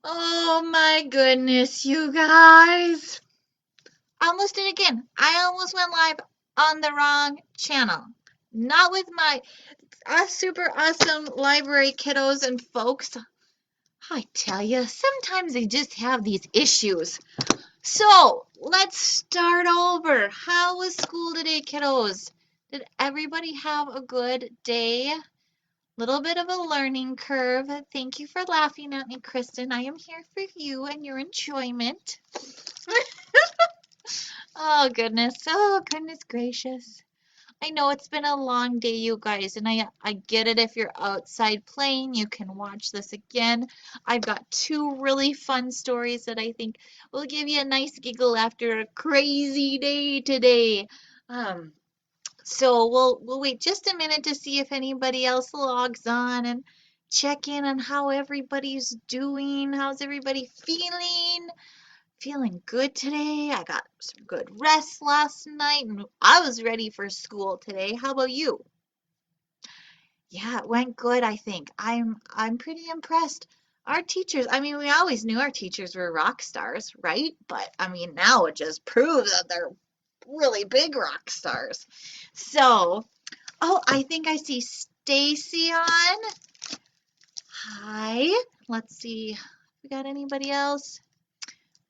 Oh my goodness, you guys. I almost did it again. I almost went live on the wrong channel. Not with my super awesome library kiddos and folks. I tell you, sometimes they just have these issues. So, let's start over. How was school today, kiddos? Did everybody have a good day? Little bit of a learning curve. Thank you for laughing at me, Kristen. I am here for you and your enjoyment. Oh goodness. Oh goodness gracious. I know it's been a long day, you guys, and I get it if you're outside playing, you can watch this again. I've got two really fun stories that I think will give you a nice giggle after a crazy day today. Um, so we'll wait just a minute to see if anybody else logs on and check in on how everybody's doing. How's everybody feeling? Feeling good today. I got some good rest last night and I was ready for school today. How about you? Yeah, it went good, I think. I'm pretty impressed. Our teachers, I mean, we always knew our teachers were rock stars, right? But I mean, now it just proves that they're really big rock stars. So, oh, I think I see Stacy on. Hi. Let's see. We got anybody else?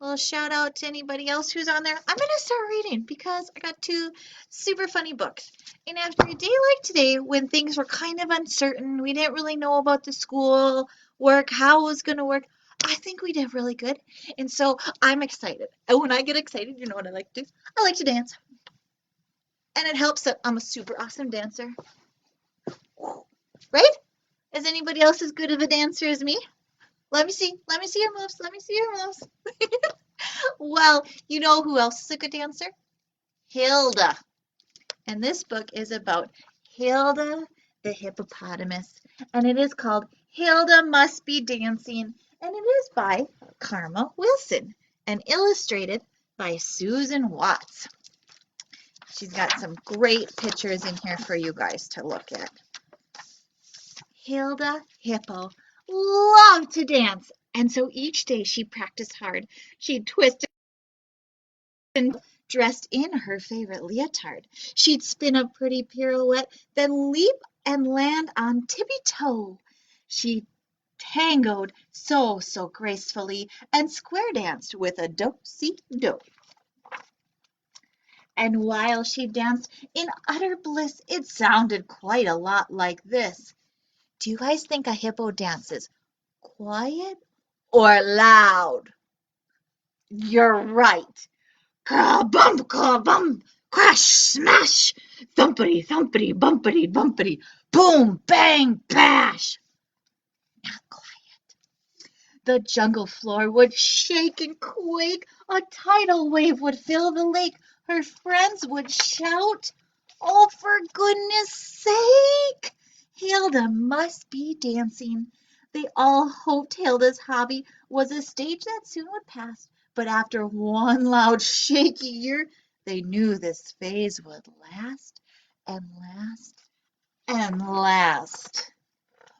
Little shout out to anybody else who's on there. I'm going to start reading because I got two super funny books. And after a day like today, when things were kind of uncertain, we didn't really know about the school work, how it was going to work, I think we did really good. And so I'm excited. And when I get excited, you know what I like to do? I like to dance. And it helps that I'm a super awesome dancer. Right? Is anybody else as good of a dancer as me? Let me see. Let me see your moves. Let me see your moves. Well, you know who else is a good dancer? Hilda. And this book is about Hilda the hippopotamus. And it is called Hilda Must Be Dancing. And it is by Karma Wilson and illustrated by Susan Watts. She's got some great pictures in here for you guys to look at. Hilda Hippo loved to dance. And so each day she practiced hard. She'd twist and dressed in her favorite leotard. She'd spin a pretty pirouette, then leap and land on tippy toe. She tangoed so gracefully and square danced with a do-si-do. And while she danced in utter bliss, it sounded quite a lot like this. Do you guys think a hippo dances quiet or loud? You're right. Ka-bum, ka-bum, crash, smash, thumpity, thumpity, bumpity, bumpity, boom, bang, bash. Not quiet. The jungle floor would shake and quake. A tidal wave would fill the lake. Her friends would shout, "Oh, for goodness sake! Hilda must be dancing." They all hoped Hilda's hobby was a stage that soon would pass, but after one loud shaky year, they knew this phase would last and last and last.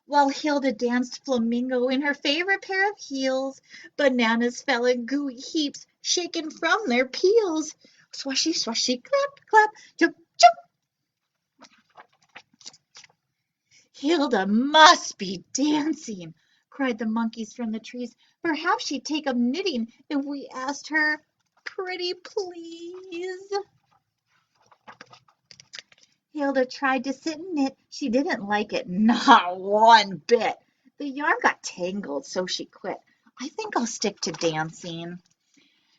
While Hilda danced flamingo in her favorite pair of heels, bananas fell in gooey heaps, shaken from their peels. Swashy, swashy, clap, clap, jump, jump. Hilda must be dancing, cried the monkeys from the trees. Perhaps she'd take up knitting if we asked her, pretty please. Hilda tried to sit and knit. She didn't like it, not one bit. The yarn got tangled, so she quit. I think I'll stick to dancing.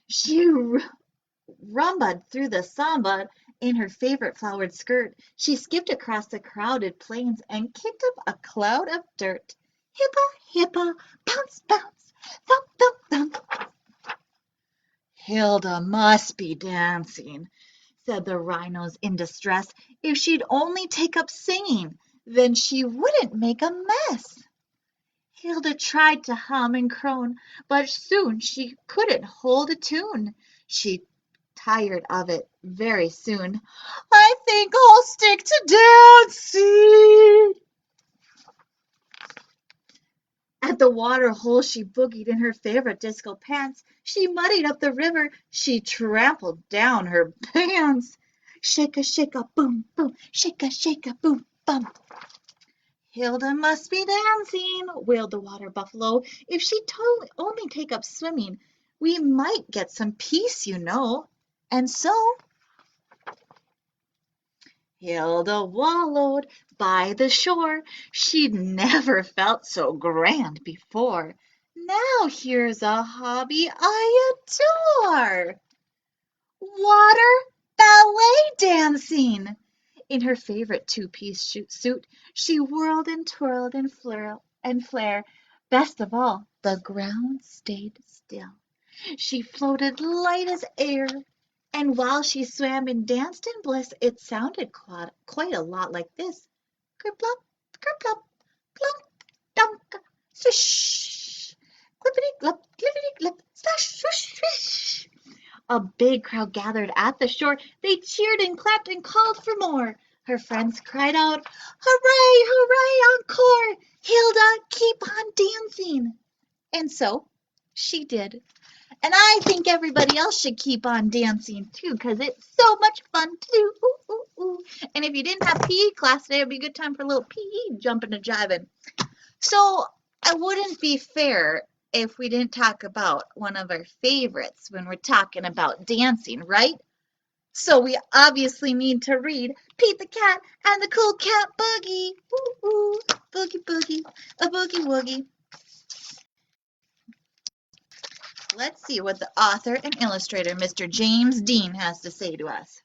She rumba'd through the samba in her favorite flowered skirt. She skipped across the crowded plains and kicked up a cloud of dirt. Hippa, hippa, bounce, bounce, thump, thump, thump. Hilda must be dancing, said the rhinos in distress. If she'd only take up singing, then she wouldn't make a mess. Hilda tried to hum and croon, but soon she couldn't hold a tune. She tired of it very soon. I think I'll stick to dancing. At the water hole she boogied in her favorite disco pants. She muddied up the river. She trampled down her pants. Shake a boom boom, shake a boom bum. Hilda must be dancing, wailed the water buffalo. If she'd only take up swimming, we might get some peace, you know. And so Hilda wallowed by the shore. She'd never felt so grand before. Now here's a hobby I adore. Water ballet dancing. In her favorite two-piece suit, she whirled and twirled and flare. Best of all, the ground stayed still. She floated light as air, and while she swam and danced in bliss, it sounded quite a lot like this. Kerplop, kerplop, plunk, dunk, swish, clippity glop, clippity glop, slash, swish, swish. A big crowd gathered at the shore. They cheered and clapped and called for more. Her friends cried out, "Hooray, hooray, encore! Hilda, keep on dancing!" And so she did. And I think everybody else should keep on dancing too, because it's so much fun to do. Ooh, ooh, ooh. And if you didn't have PE class today, it'd be a good time for a little PE jumping and jiving. So I wouldn't be fair if we didn't talk about one of our favorites when we're talking about dancing, right? So we obviously need to read Pete the Cat and the Cool Cat Boogie. Ooh, ooh, boogie, boogie, a boogie woogie. Let's see what the author and illustrator, Mr. James Dean, has to say to us.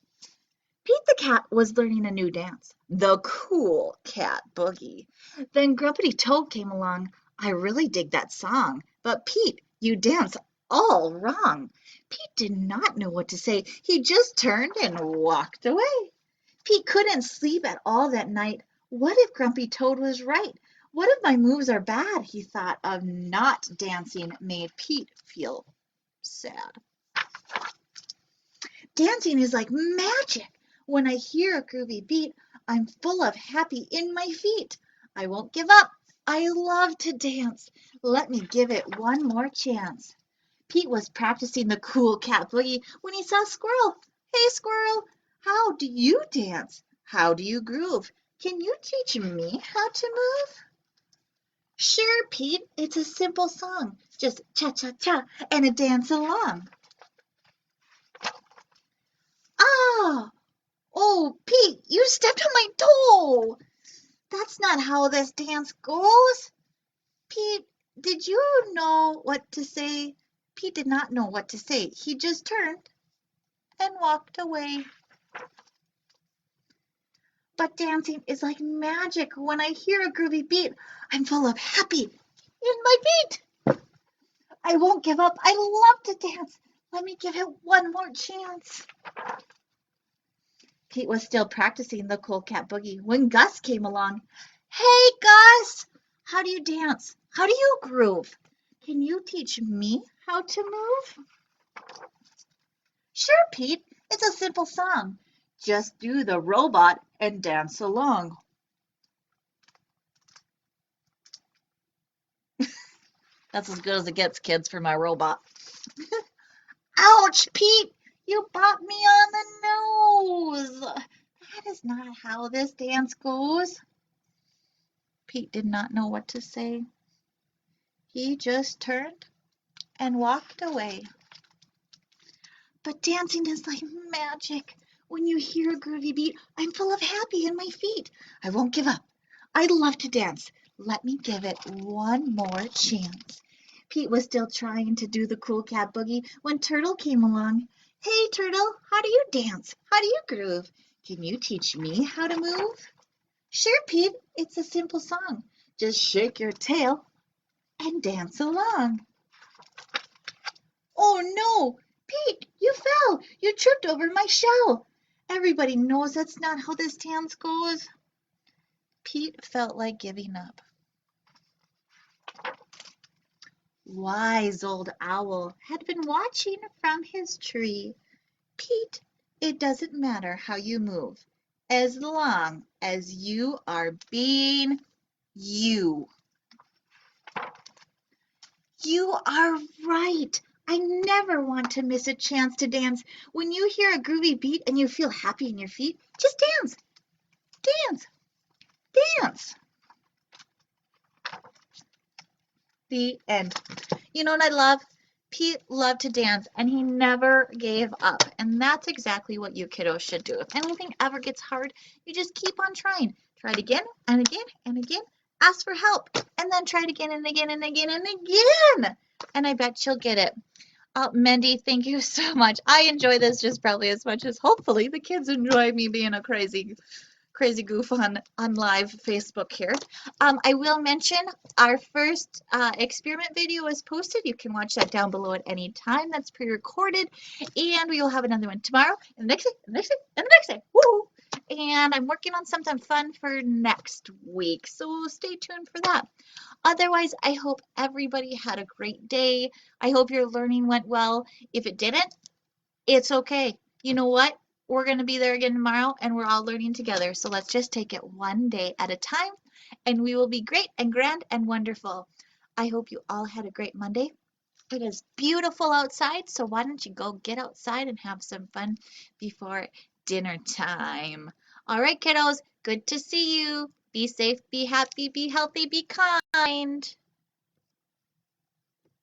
Pete the Cat was learning a new dance, the Cool Cat Boogie. Then Grumpy Toad came along. I really dig that song, but Pete, you dance all wrong. Pete did not know what to say. He just turned and walked away. Pete couldn't sleep at all that night. What if Grumpy Toad was right? What if my moves are bad? He thought of not dancing made Pete feel sad. Dancing is like magic. When I hear a groovy beat, I'm full of happy in my feet. I won't give up. I love to dance. Let me give it one more chance. Pete was practicing the cool cat boogie when he saw Squirrel. Hey, Squirrel, how do you dance? How do you groove? Can you teach me how to move? Sure, Pete, it's a simple song. Just cha-cha-cha and a dance along. Ah! Oh, Pete, you stepped on my toe. That's not how this dance goes. Pete, did you know what to say? Pete did not know what to say. He just turned and walked away. But dancing is like magic. When I hear a groovy beat, I'm full of happy in my feet. I won't give up. I love to dance. Let me give it one more chance. Pete was still practicing the cool cat boogie when Gus came along. Hey, Gus! How do you dance? How do you groove? Can you teach me how to move? Sure, Pete. It's a simple song. Just do the robot and dance along. That's as good as it gets, kids, for my robot. Ouch, Pete! You bopped me on the nose. That is not how this dance goes. Pete did not know what to say. He just turned and walked away. But dancing is like magic. When you hear a groovy beat, I'm full of happy in my feet. I won't give up. I love to dance. Let me give it one more chance. Pete was still trying to do the cool cat boogie when Turtle came along. Hey, Turtle, how do you dance? How do you groove? Can you teach me how to move? Sure, Pete, it's a simple song. Just shake your tail and dance along. Oh no, Pete, you fell. You tripped over my shell. Everybody knows that's not how this dance goes. Pete felt like giving up. Wise old owl had been watching from his tree. Pete, it doesn't matter how you move, as long as you are being you. You are right. I never want to miss a chance to dance. When you hear a groovy beat and you feel happy in your feet, just dance, dance, dance. The end. You know what I love? Pete loved to dance and he never gave up. And that's exactly what you kiddos should do. If anything ever gets hard, you just keep on trying. Try it again and again and again. Ask for help and then try it again and again and again and again. And I bet you'll get it. Mendy, thank you so much. I enjoy this just probably as much as hopefully the kids enjoy me being a crazy goof on live Facebook here. I will mention our first experiment video is posted. You can watch that down below at any time. That's pre-recorded, and we will have another one tomorrow, and the next day, and the next day, and the next day. Woo! And I'm working on something fun for next week, so stay tuned for that. Otherwise, I hope everybody had a great day. I hope your learning went well. If it didn't, it's okay. You know what? We're going to be there again tomorrow and we're all learning together. So let's just take it one day at a time and we will be great and grand and wonderful. I hope you all had a great Monday. It is beautiful outside, so why don't you go get outside and have some fun before dinner time? All right, kiddos, good to see you. Be safe, be happy, be healthy, be kind.